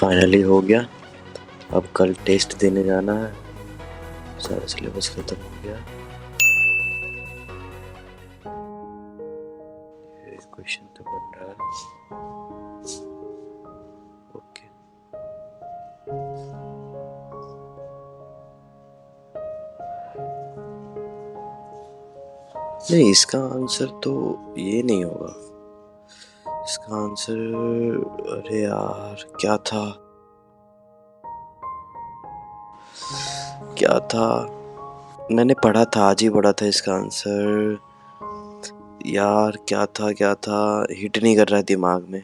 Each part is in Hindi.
फाइनली हो गया। अब कल टेस्ट देने जाना है। सारा सिलेबस खत्म हो गया। क्वेश्चन तो बन रहा है। ओके, नहीं, इसका आंसर तो ये नहीं होगा। इसका आंसर, अरे यार, क्या था मैंने पढ़ा था, आज ही पढ़ा था इसका आंसर। यार क्या था, हिट नहीं कर रहा है दिमाग में।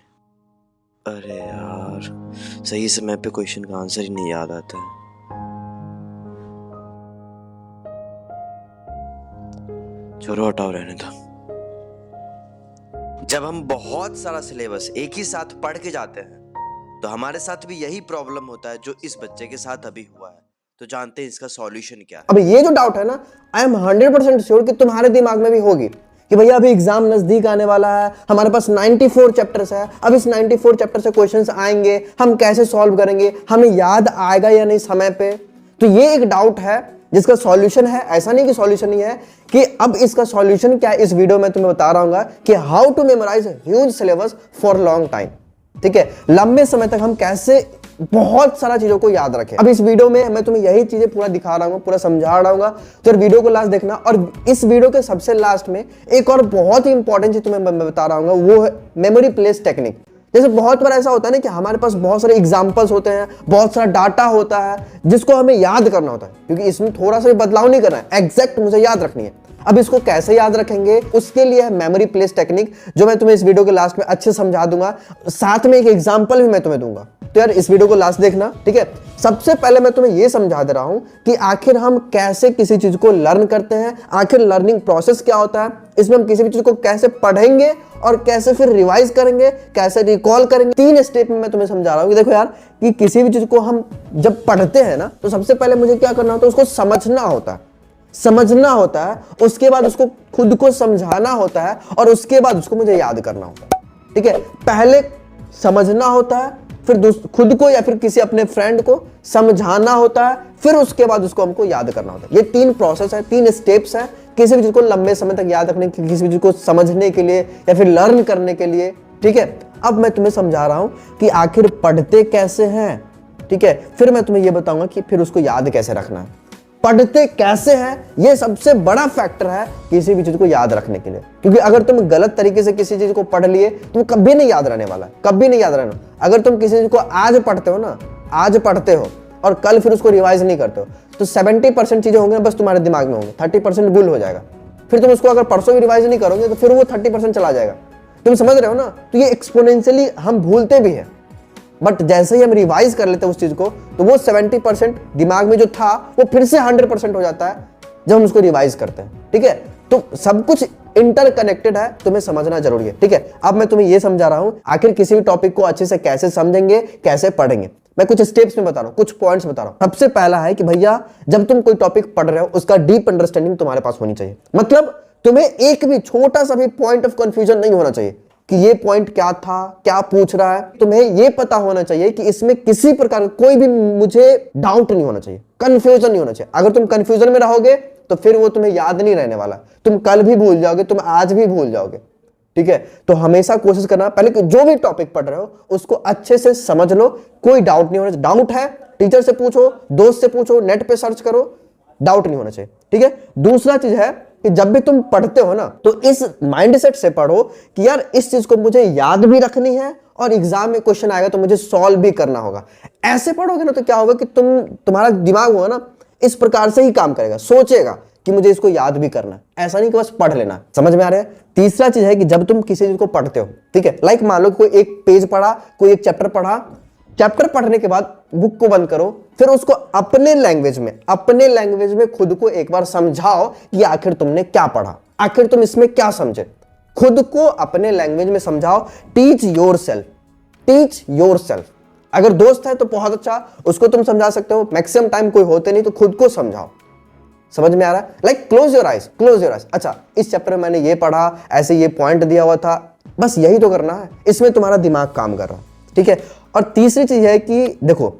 अरे यार, सही समय पे क्वेश्चन का आंसर ही नहीं याद आता है। छोड़ो, हटाओ, रहने दो। जब हम बहुत सारा सिलेबस एक ही साथ पढ़ के जाते हैं तो हमारे साथ भी यही प्रॉब्लम होता है जो इस बच्चे के साथ अभी हुआ है। तो जानते हैं इसका सॉल्यूशन क्या है। अब ये जो डाउट है ना, आई एम 100% श्योर कि तुम्हारे दिमाग में भी होगी कि भैया अभी एग्जाम नजदीक आने वाला है, हमारे पास 94 चैप्टर्स है, अब इस 94 चैप्टर से क्वेश्चंस आएंगे, हम कैसे सॉल्व करेंगे, हमें याद आएगा या नहीं समय पे। तो ये एक डाउट है जिसका सॉल्यूशन है। ऐसा नहीं कि सॉल्यूशन नहीं है, कि अब इसका सॉल्यूशन क्या है इस वीडियो में तुम्हें बता रहा हूं कि how to memorise huge syllabus for long time. ठीक है, लंबे समय तक हम कैसे बहुत सारा चीजों को याद रखें। अब इस वीडियो में मैं तुम्हें यही चीजें पूरा दिखा रहा हूँ, पूरा समझा रहा हूँ, तो वीडियो को लास्ट देखना। और इस वीडियो के सबसे लास्ट में एक और बहुत ही इंपॉर्टेंट चीज तुम्हें मैं बता रहा हूँ, वो है मेमोरी प्लेस टेक्निक। जैसे बहुत बार ऐसा होता है ना कि हमारे पास बहुत सारे एग्जाम्पल्स होते हैं, बहुत सारा डाटा होता है जिसको हमें याद करना होता है, क्योंकि इसमें थोड़ा सा भी बदलाव नहीं करना है, एग्जैक्ट मुझे याद रखनी है। अब इसको कैसे याद रखेंगे, उसके लिए है मेमोरी प्लेस टेक्निक, जो मैं तुम्हें इस वीडियो के लास्ट में अच्छे समझा दूंगा। साथ में एक एग्जांपल भी मैं तुम्हें दूंगा। तो यार इस वीडियो को लास्ट देखना, ठीक है। सबसे पहले मैं तुम्हें यह समझा दे रहा हूं कि आखिर हम कैसे किसी चीज को लर्न करते हैं, आखिर लर्निंग प्रोसेस क्या होता है, इसमें हम किसी भी चीज को कैसे पढ़ेंगे और कैसे फिर रिवाइज करेंगे, कैसे रिकॉल करेंगे। 3 स्टेप में मैं तुम्हें समझा रहा हूं कि देखो यार, कि किसी भी चीज को हम जब पढ़ते हैं ना, तो सबसे पहले मुझे क्या करना होता है, उसको समझना होता है, उसके बाद उसको खुद को समझाना होता है, और उसके बाद उसको मुझे याद करना होता है। ठीक है, पहले समझना होता है, फिर खुद को या फिर किसी अपने फ्रेंड को समझाना होता है, फिर उसके बाद उसको हमको याद करना होता है। ये 3 प्रोसेस है, 3 स्टेप्स है किसी भी चीज को लंबे समय तक याद रखने के, किसी भी चीज को समझने के लिए या फिर लर्न करने के लिए। ठीक है, अब मैं तुम्हें समझा रहा हूं कि आखिर पढ़ते कैसे हैं। ठीक है, फिर मैं तुम्हें यह बताऊंगा कि फिर उसको याद कैसे रखना है। पढ़ते कैसे हैं, यह सबसे बड़ा फैक्टर है किसी भी चीज को याद रखने के लिए, क्योंकि अगर तुम गलत तरीके से किसी चीज को पढ़ लिए तो कभी नहीं याद रहने वाला, कभी नहीं याद रहना। अगर तुम किसी चीज को आज पढ़ते हो ना, आज पढ़ते हो और कल फिर उसको रिवाइज नहीं करते हो, तो 70% चीजें होंगी बस तुम्हारे दिमाग में होंगी, 30% गुल हो जाएगा। फिर तुम उसको अगर परसों भी रिवाइज नहीं करोगे तो फिर वो 30% चला जाएगा। तुम समझ रहे हो ना। तो ये एक्सपोनेंशियली हम भूलते भी हैं, बट जैसे ही हम रिवाइज कर लेते हैं उस चीज को, तो वो 70% दिमाग में जो था वो फिर से 100% हो जाता है जब हम उसको रिवाइज करते हैं। ठीक है, तो सब कुछ इंटरकनेक्टेड है, तुम्हें समझना जरूरी है। ठीक है, अब मैं तुम्हें ये समझा रहा हूं आखिर किसी भी टॉपिक को अच्छे से कैसे समझेंगे, कैसे पढ़ेंगे। मैं कुछ स्टेप्स में बता रहा हूं, कुछ पॉइंट्स बता रहा हूं। सबसे पहला है कि भैया जब तुम कोई टॉपिक पढ़ रहे हो उसका डीप अंडरस्टैंडिंग तुम्हारे पास होनी चाहिए। मतलब तुम्हें एक भी छोटा सा भी पॉइंट ऑफ कंफ्यूजन नहीं होना चाहिए कि ये पॉइंट क्या था, क्या पूछ रहा है। तुम्हें ये पता होना चाहिए कि इसमें किसी प्रकार कोई भी मुझे डाउट नहीं होना चाहिए, कंफ्यूजन नहीं होना चाहिए। अगर तुम कंफ्यूजन में रहोगे तो फिर वो तुम्हें याद नहीं रहने वाला, तुम कल भी भूल जाओगे, तुम आज भी भूल जाओगे। ठीक है, तो हमेशा कोशिश करना पहले कि जो भी टॉपिक पढ़ रहे हो उसको अच्छे से समझ लो, कोई डाउट नहीं होना चाहिए। डाउट है टीचर से पूछो, दोस्त से पूछो, नेट पे सर्च करो, डाउट नहीं होना चाहिए। ठीक है, दूसरा चीज है कि जब भी तुम पढ़ते हो ना, तो इस माइंडसेट से पढ़ो कि यार इस चीज को मुझे याद भी रखनी है और एग्जाम में क्वेश्चन आएगा तो मुझे सॉल्व भी करना होगा। ऐसे पढ़ोगे ना तो क्या होगा कि तुम्हारा दिमाग होगा ना, इस प्रकार से ही काम करेगा, सोचेगा कि मुझे इसको याद भी करना है, ऐसा नहीं कि बस पढ़ लेना। समझ में आ रहा है। तीसरा चीज है कि जब तुम किसी चीज को पढ़ते हो, ठीक है, लाइक मान लो कोई एक पेज पढ़ा, कोई एक चैप्टर पढ़ा, चैप्टर पढ़ने के बाद बुक को बंद करो, फिर उसको अपने लैंग्वेज में खुद को एक बार समझाओ कि आखिर तुमने क्या पढ़ा, आखिर तुम इसमें क्या समझे। खुद को अपने लैंग्वेज में समझाओ। Teach yourself. अगर दोस्त है तो बहुत अच्छा, उसको तुम समझा सकते हो। मैक्सिमम टाइम कोई होते नहीं तो खुद को समझाओ। समझ में आ रहा है। Like close your eyes. अच्छा, इस चैप्टर में मैंने ये पढ़ा, ऐसे ये पॉइंट दिया हुआ था, बस यही तो करना है। इसमें तुम्हारा दिमाग काम कर रहा है। ठीक है। और तीसरी चीज है कि देखो,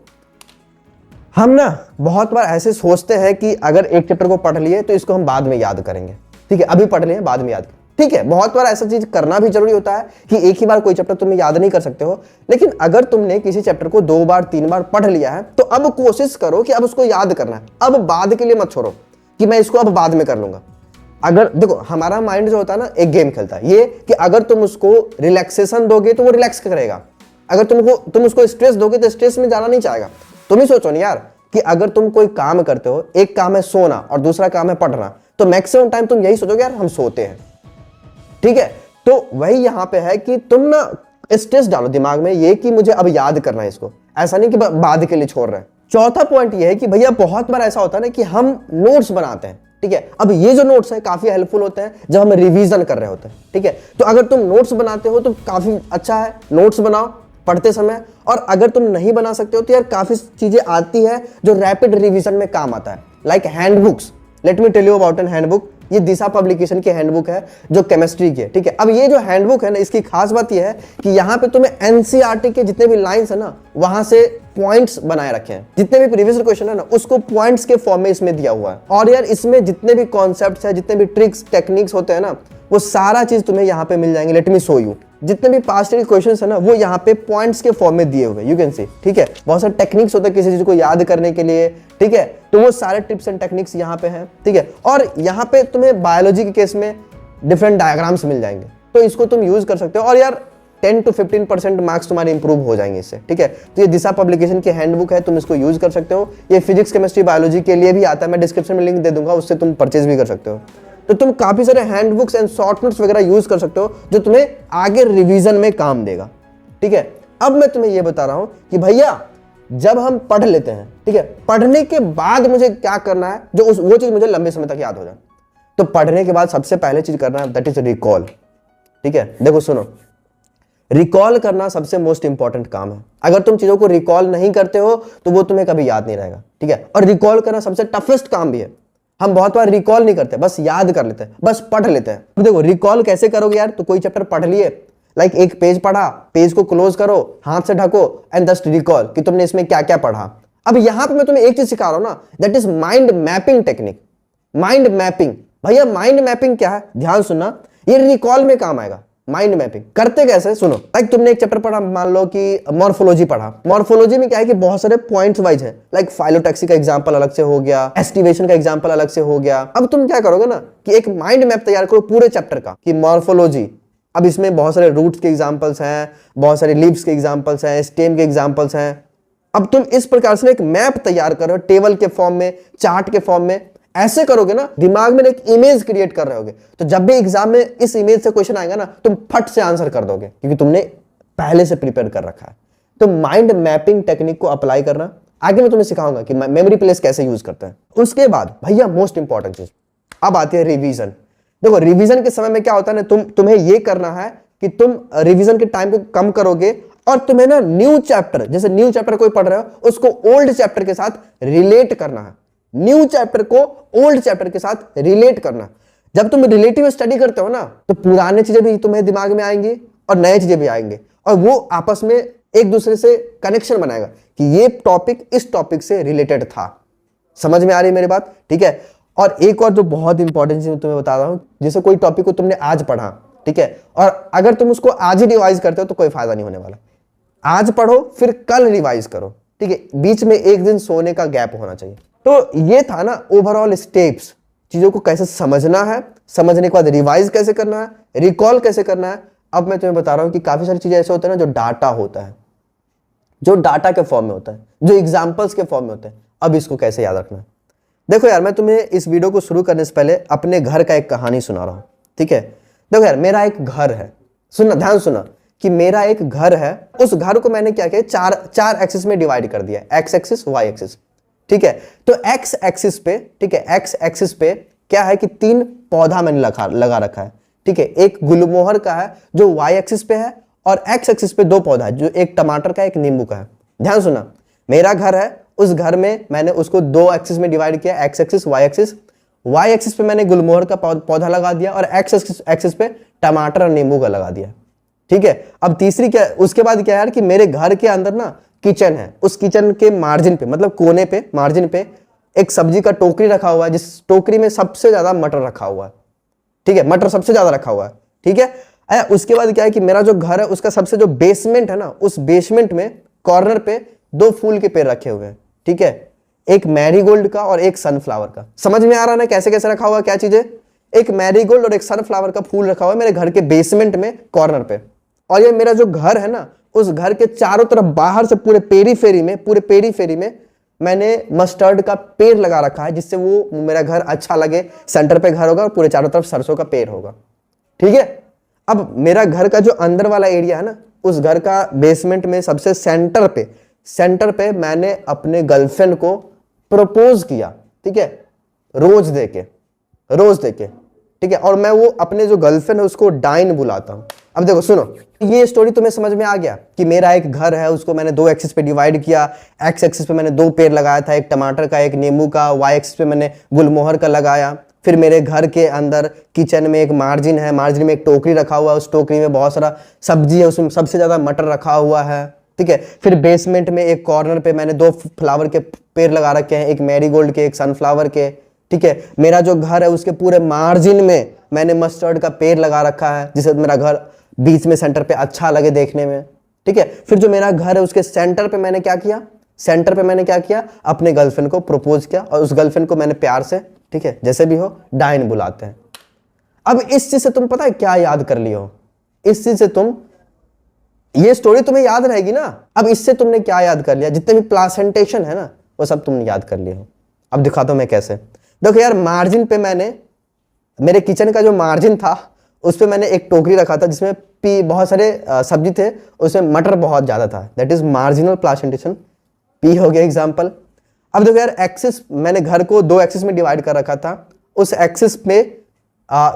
हम ना बहुत बार ऐसे सोचते हैं कि अगर एक चैप्टर को पढ़ लिए तो इसको हम बाद में याद करेंगे, ठीक है, अभी पढ़ लिए बाद में याद, ठीक है। बहुत बार ऐसा चीज करना भी जरूरी होता है कि एक ही बार कोई चैप्टर तुम याद नहीं कर सकते हो, लेकिन अगर तुमने किसी चैप्टर को 2 बार 3 बार पढ़ लिया है तो अब कोशिश करो कि अब उसको याद करना है। अब बाद के लिए मत छोड़ो कि मैं इसको अब बाद में कर लूंगा। अगर देखो, हमारा माइंड जो होता है ना, एक गेम खेलता है, ये कि अगर तुम उसको रिलैक्सेशन दोगे तो वो रिलैक्स करेगा, अगर तुम उसको स्ट्रेस दोगे तो स्ट्रेस में जाना नहीं चाहेगा। तुम ही सोचो ना यार कि अगर तुम कोई काम करते हो, एक काम है सोना और दूसरा काम है पढ़ना, तो मैक्सिमम टाइम तुम यही सोचोगे यार हम सोते हैं, ठीक है। तो वही यहां पे है कि तुम ना स्ट्रेस डालो दिमाग में ये कि मुझे अब याद करना है इसको, ऐसा नहीं कि बाद के लिए छोड़ रहे हैं। चौथा पॉइंट ये है कि भैया बहुत बार ऐसा होता है ना कि हम नोट्स बनाते हैं, ठीक है। अब ये जो नोट्स है काफी हेल्पफुल होते हैं जब हम रिवीजन कर रहे होते हैं, ठीक है। तो अगर तुम नोट्स बनाते हो तो काफी अच्छा है, नोट्स बनाओ पढ़ते समय। और अगर तुम नहीं बना सकते हो तो यार काफी चीजें आती है जो रैपिड रिवीजन में काम आता है, like handbooks. Let me tell you about an handbook. ये दिशा पब्लिकेशन की हैंडबुक है जो केमिस्ट्री की है, ठीक है। अब ये जो हैंडबुक है ना, इसकी खास बात ये है कि यहाँ पे तुम्हें एनसीईआरटी के जितने भी लाइंस है ना, वहां से पॉइंट्स बनाए रखे हैं। जितने भी प्रीवियस क्वेश्चन है ना, उसको पॉइंट्स के फॉर्म में इसमें दिया हुआ है। और यार इसमें जितने भी कॉन्सेप्ट्स है, जितने भी ट्रिक्स टेक्निक्स होते हैं ना, वो सारा चीज तुम्हें यहाँ पे मिल जाएंगे। Let me show you. जितने भी पास्ट के क्वेश्चंस है ना, वो यहाँ पे पॉइंट्स के फॉर्म में दिए हुए, यू कैन सी, ठीक है। बहुत सारे टेक्निक्स होते हैं किसी चीज को याद करने के लिए, ठीक है। तो वो सारे टिप्स एंड टेक्निक्स यहाँ पे हैं, ठीक है। और यहाँ पे तुम्हें बायोलॉजी के केस में डिफरेंट डायग्राम्स मिल जाएंगे, तो इसको तुम यूज कर सकते हो। और यार 10 to 15% मार्क्स तुम्हारे इंप्रूव हो जाएंगे इससे, ठीक है। तो ये दिशा पब्लिकेशन की हैंडबुक है, तुम इसको यूज कर सकते हो। ये फिजिक्स केमिस्ट्री बायोलॉजी के लिए भी आता है, मैं डिस्क्रिप्शन में लिंक दे दूंगा, उससे तुम परचेज भी कर सकते हो। तो तुम काफी सारे हैंडबुक्स एंड शॉर्ट नोट्स वगैरह यूज कर सकते हो जो तुम्हें आगे रिवीजन में काम देगा, ठीक है। अब मैं तुम्हें ये बता रहा हूं कि भैया जब हम पढ़ लेते हैं, ठीक है, पढ़ने के बाद मुझे क्या करना है जो वो चीज मुझे लंबे समय तक याद हो जाए। तो पढ़ने के बाद सबसे पहले चीज करना है, दैट इज रिकॉल, ठीक है। देखो सुनो, रिकॉल करना सबसे मोस्ट इंपॉर्टेंट काम है। अगर तुम चीजों को रिकॉल नहीं करते हो तो वो तुम्हें कभी याद नहीं रहेगा, ठीक है। और रिकॉल करना सबसे टफेस्ट काम भी है। हम बहुत बार रिकॉल नहीं करते, बस याद कर लेते हैं, बस पढ़ लेते हैं। अब देखो रिकॉल कैसे करोगे यार, तो कोई चैप्टर पढ़ लिए, लाइक एक पेज पढ़ा, पेज को क्लोज करो, हाथ से ढको एंड जस्ट रिकॉल कि तुमने इसमें क्या क्या पढ़ा। अब यहां पे मैं तुम्हें एक चीज सिखा रहा हूं ना, that is mind mapping technique. Mind mapping, भैया माइंड मैपिंग क्या है, ध्यान सुनना, ये रिकॉल में काम आएगा। माइंड मैपिंग करते कैसे, सुनो। लाइक तुमने एक चैप्टर पढ़ा, मान लो कि मॉर्फोलॉजी पढ़ा। मॉर्फोलॉजी में क्या है कि बहुत सारे पॉइंट्स वाइज है, लाइक फाइलोटैक्सी का एग्जांपल अलग से हो गया, एस्टिवेशन का एग्जांपल अलग से हो गया। अब तुम क्या करोगे ना कि एक माइंड मैप तैयार करो पूरे चैप्टर का कि मॉर्फोलॉजी, अब इसमें बहुत सारे रूट्स के एग्जांपल्स हैं, बहुत सारे लीव्स के एग्जांपल्स हैं, स्टेम के एग्जांपल्स हैं। अब तुम इस प्रकार से एक मैप तैयार करो, टेबल के फॉर्म में, चार्ट के फॉर्म में। ऐसे करोगे ना, दिमाग में एक इमेज क्रिएट कर रहे होगे, तो जब भी एग्जाम में इस इमेज से क्वेश्चन आएगा ना, तुम फट से आंसर कर दोगे क्योंकि तुमने पहले से प्रिपेयर कर रखा है। तो माइंड मैपिंग टेक्निक को अप्लाई करना, आगे मैं तुम्हें सिखाऊंगा कि मेमोरी प्लेस कैसे यूज करते हैं। उसके बाद भैया मोस्ट इंपॉर्टेंट चीज अब आती है रिवीजन। देखो रिवीजन के समय में क्या होता है ना, तुम्हें यह करना है कि तुम रिवीजन के टाइम को कम करोगे और तुम्हें ना न्यू चैप्टर, जैसे न्यू चैप्टर कोई पढ़ रहे हो, उसको ओल्ड चैप्टर के साथ रिलेट करना है। न्यू चैप्टर को ओल्ड चैप्टर के साथ रिलेट करना। जब तुम रिलेटिव स्टडी करते हो ना, तो पुराने चीजें भी तुम्हें दिमाग में आएंगी और नए चीजें भी आएंगे, और वो आपस में एक दूसरे से कनेक्शन बनाएगा कि ये टॉपिक इस टॉपिक से रिलेटेड था। समझ में आ रही है मेरी बात, ठीक है। और एक और जो बहुत इंपॉर्टेंट चीज तुम्हें बता रहा हूं, जैसे कोई टॉपिक को तुमने आज पढ़ा, ठीक है, और अगर तुम उसको आज ही रिवाइज करते हो तो कोई फायदा नहीं होने वाला। आज पढ़ो फिर कल रिवाइज करो, ठीक है। बीच में एक दिन सोने का गैप होना चाहिए। तो ये था ना ओवरऑल स्टेप्स, चीजों को कैसे समझना है, समझने के बाद रिवाइज कैसे करना है, रिकॉल कैसे करना है। अब मैं तुम्हें बता रहा हूं कि काफी सारी चीजें ऐसे होते हैं ना जो डाटा होता है, जो डाटा के फॉर्म में होता है, जो एग्जाम्पल्स के फॉर्म में होते हैं। अब इसको कैसे याद रखना है, देखो यार मैं तुम्हें इस वीडियो को शुरू करने से पहले अपने घर का एक कहानी सुना रहा हूं, ठीक है। देखो यार मेरा एक घर है, सुनना, ध्यान सुना कि मेरा एक घर है। उस घर को मैंने क्या किया, चार एक्सिस में डिवाइड कर दिया, एक्स एक्सिस, वाई एक्सिस, ठीक है। तो एक्स एक्सिस पे, ठीक है, एक्स एक्सिस पे क्या है कि 3 पौधा मैंने लगा रखा है, ठीक है। एक गुलमोहर का है जो वाई एक्सिस पे है, और एक्स एक्सिस पे 2 पौधा है जो एक टमाटर का, एक नींबू का है। ध्यान सुना, मेरा घर है, उस घर में मैंने उसको 2 एक्सिस में डिवाइड किया, x axis, y axis. Y axis पे मैंने गुलमोहर का पौधा लगा दिया और एक्स एक्सिस पे टमाटर और नींबू का लगा दिया। ठीक है। अब तीसरी क्या, उसके बाद क्या है यार कि मेरे घर के अंदर ना किचन है, उस किचन के मार्जिन पे मतलब कोने पे मार्जिन पे एक सब्जी का टोकरी रखा हुआ है, जिस टोकरी में सबसे ज्यादा मटर रखा हुआ है, ठीक है, मटर सबसे ज्यादा रखा हुआ है, ठीक है। उसके बाद क्या है कि मेरा जो घर है उसका सबसे जो बेसमेंट है ना, उस बेसमेंट में कॉर्नर पे 2 फूल के पेड़ रखे हुए हैं, ठीक है, एक मैरीगोल्ड का और एक सनफ्लावर का। समझ में आ रहा है ना कैसे कैसे रखा हुआ, क्या चीजें, एक मैरीगोल्ड और एक सनफ्लावर का फूल रखा हुआ है मेरे घर के बेसमेंट में कॉर्नर पे। और ये मेरा जो घर है ना, उस घर के चारों तरफ बाहर से पूरे पेरी फेरी में मैंने मस्टर्ड का पेड़ लगा रखा है, जिससे वो मेरा घर अच्छा लगे, सेंटर पे घर होगा और पूरे चारों तरफ सरसों का पेड़ होगा, ठीक है। अब मेरा घर का जो अंदर वाला एरिया है ना, उस घर का बेसमेंट में सबसे सेंटर पे मैंने अपने गर्लफ्रेंड को प्रपोज किया, ठीक है, रोज देके, ठीक है। और मैं वो अपने जो गर्लफ्रेंड है उसको डाइन बुलाता हूं। अब देखो सुनो, ये स्टोरी तुम्हें समझ में आ गया कि मेरा एक घर है, उसको मैंने 2 एक्सिस पे डिवाइड किया। एक्स एक्सिस पे मैंने 2 पेड़ लगाया था, एक टमाटर का एक नींबू का। वाई एक्सिस पे मैंने गुलमोहर का लगाया। फिर मेरे घर के अंदर किचन में एक मार्जिन है, मार्जिन में एक टोकरी रखा हुआ है, उस टोकरी में बहुत सारा सब्जी है, उसमें सबसे ज्यादा मटर रखा हुआ है, ठीक है। फिर बेसमेंट में एक कॉर्नर पे मैंने 2 फ्लावर के पेड़ लगा रखे हैं, एक मैरीगोल्ड के, एक सनफ्लावर के, ठीक है। मेरा जो घर है उसके पूरे मार्जिन में मैंने मस्टर्ड का पेड़ लगा रखा है, जिससे मेरा घर बीच में सेंटर पे अच्छा लगे देखने में, ठीक है। फिर जो मेरा घर है उसके सेंटर पे मैंने क्या किया, अपने गर्लफ्रेंड को प्रपोज किया, और उस गर्लफ्रेंड को मैंने प्यार से, ठीक है, जैसे भी हो डाइन बुलाते हैं। अब इस चीज से तुम पता है क्या याद कर लियो हो, इस चीज से तुम, ये स्टोरी तुम्हें याद रहेगी ना। अब इससे तुमने क्या याद कर लिया, जितने भी प्लासेंटेशन है ना वो सब तुमने याद कर लिए हो। अब दिखाता हूं मैं कैसे। देखो यार, मार्जिन पे मैंने, मेरे किचन का जो मार्जिन था उस पे मैंने एक टोकरी रखा था जिसमें बहुत सारे सब्जी थे, उसमें मटर बहुत ज्यादा था, that is marginal placentation, P हो गया एग्जाम्पल। अब देखो यार, एक्सिस, मैंने घर को 2 एक्सिस में डिवाइड कर रखा था। उस एक्सिस पे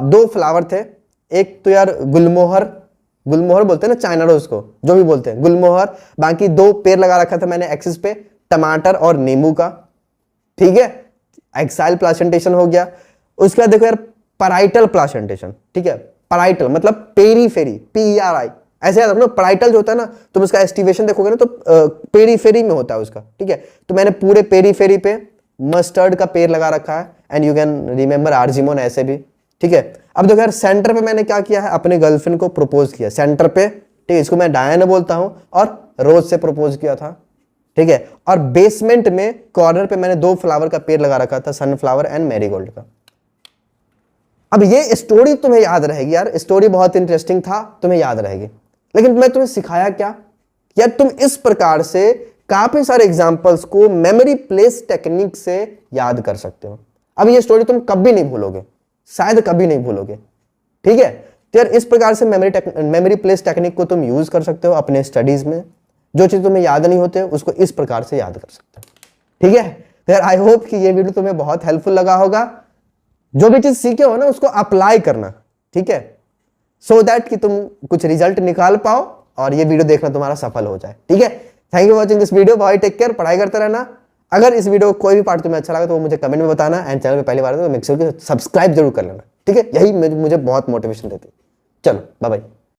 2 फ्लावर थे, एक तो यार गुलमोहर बोलते हैं ना, चाइना रोज को जो भी बोलते हैं, गुलमोहर। बाकी 2 पेड़ लगा रखा था मैंने एक्सिस पे, टमाटर और नींबू का, ठीक है, एक्साइल प्लासेंटेशन हो गया। उसके बाद देखो यार, पैराइटल प्लासेंटेशन, ठीक है, पैराइटल मतलब पेरीफेरी, PERI, ऐसे याद रखना। पैराइटल जो होता है ना, तुम उसका एस्टिवेशन देखोगे ना तो पेरीफेरी में होता है उसका, ठीक है। तो मैंने पूरे पेरीफेरी पे मस्टर्ड का पेड़ लगा रखा है, and you can remember argemone ऐसे भी, ठीक है। अब देखो यार, सेंटर पे मैंने क्या किया है, अपने गर्लफ्रेंड को प्रपोज किया सेंटर पे, ठीक है, इसको मैं डायना बोलता हूं, और रोज से प्रपोज किया था, ठीक है। और बेसमेंट में कॉर्नर पे मैंने 2 फ्लावर का पेड़ लगा रखा था, सनफ्लावर एंड मैरीगोल्ड का। अब ये स्टोरी तुम्हें याद रहेगी यार, स्टोरी बहुत इंटरेस्टिंग था, तुम्हें याद रहेगी। लेकिन मैं तुम्हें सिखाया क्या, यार तुम इस प्रकार से काफी सारे एग्जांपल्स को मेमोरी प्लेस टेक्निक से याद कर सकते हो। अब ये स्टोरी तुम कभी नहीं भूलोगे, शायद कभी नहीं भूलोगे, ठीक है। तो यार इस प्रकार से मेमोरी प्लेस टेक्निक को तुम यूज कर सकते हो अपने स्टडीज में। जो चीज तुम्हें याद नहीं होते उसको इस प्रकार से याद कर सकते हो, ठीक है। तो यार आई होप कि ये वीडियो तुम्हें बहुत हेल्पफुल लगा होगा। जो भी चीज सीखे हो ना उसको अप्लाई करना, ठीक है, सो दैट कि तुम कुछ रिजल्ट निकाल पाओ और ये वीडियो देखना तुम्हारा सफल हो जाए, ठीक है। Thank you for watching this video, bye, take care, पढ़ाई करते रहना। अगर इस वीडियो कोई भी पार्ट तुम्हें अच्छा लगा तो वो मुझे कमेंट में बताना, एंड चैनल पे पहली बार तो मेक श्योर कि सब्सक्राइब जरूर कर लेना, ठीक है। यही मुझे बहुत मोटिवेशन देती है। चलो बाय बाय।